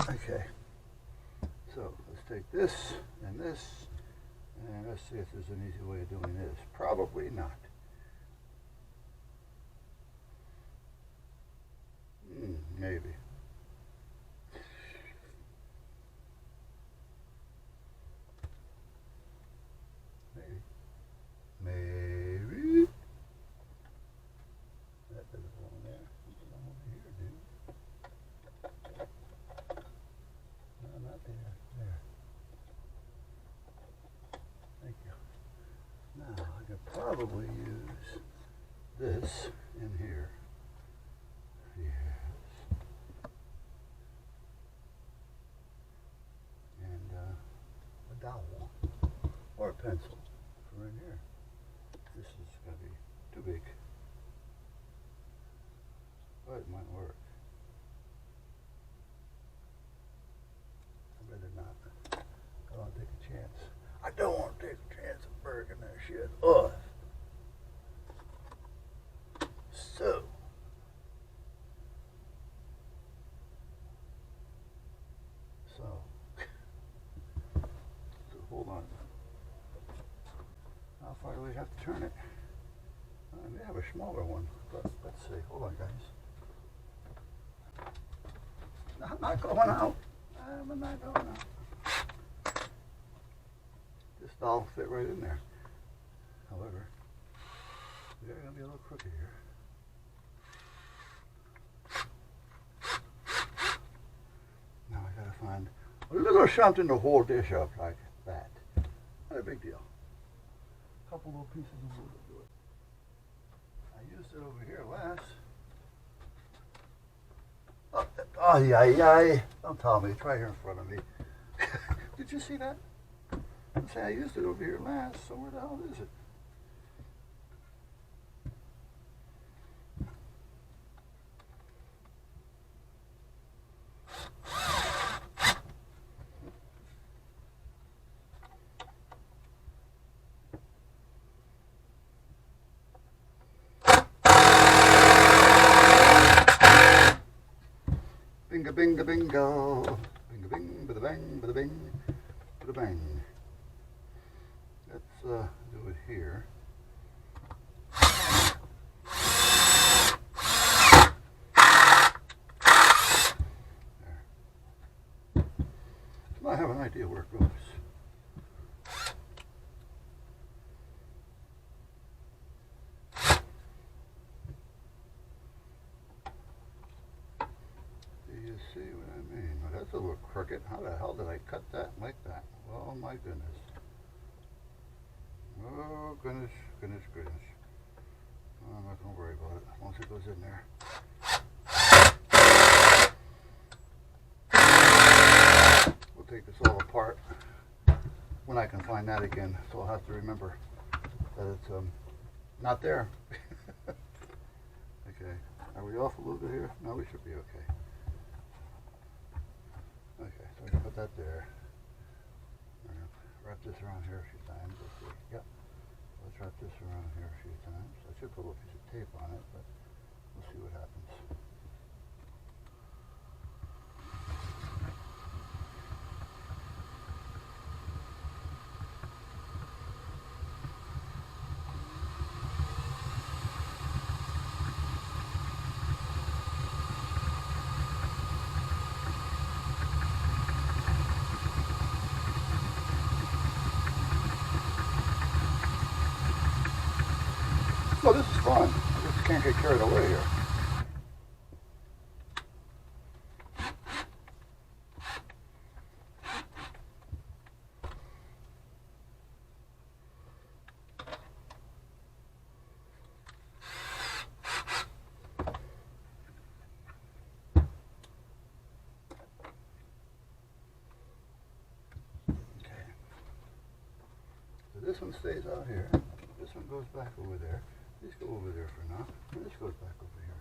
Okay, so let's take this, and let's see if there's an easy way of doing this. Probably not. Maybe. Maybe. That doesn't belong there. It belong over here, dude. No, not there. There. Thank you. Now, I could probably use this in here. Yes. And a dowel. Or a pencil for in here. This is going to be too big. But it might work. I'd rather not. I don't want to take a chance. I don't want to take a chance of breaking that shit off. So hold on. How far do we have to turn it? I may have a smaller one, but let's see. Hold on, guys. I'm not going out. I'm not going out. This doll fit right in there. However, they're going to be a little crooked here. Now I got to find a little something to hold this up like that. Not a big deal. A couple little pieces of wood will do it. I used it over here last. Oh, yeah. Don't tell me. It's right here in front of me. Did you see that? I say I used it over here last, so where the hell is it? Binga binga bingo. Binga bing, bada bang, bada bing, bada bang. Let's do it here. There. So I have an idea where it goes. You see what I mean? Well, that's a little crooked. How the hell did I cut that like that? Oh my goodness. Oh goodness. Oh, I'm not going to worry about it once it goes in there. We'll take this all apart when I can find that again. So I'll have to remember that it's not there. Okay. Are we off a little bit here? No, we should be okay. Okay, so I can put that there. I'm going to wrap this around here a few times. Let's see. Yep. Let's wrap this around here a few times. I should put a little piece of tape on it, but we'll see what happens. So this is fun. I just can't get carried away here. Okay. So this one stays out here. This one goes back over there. These go over there for now. And this goes back over here.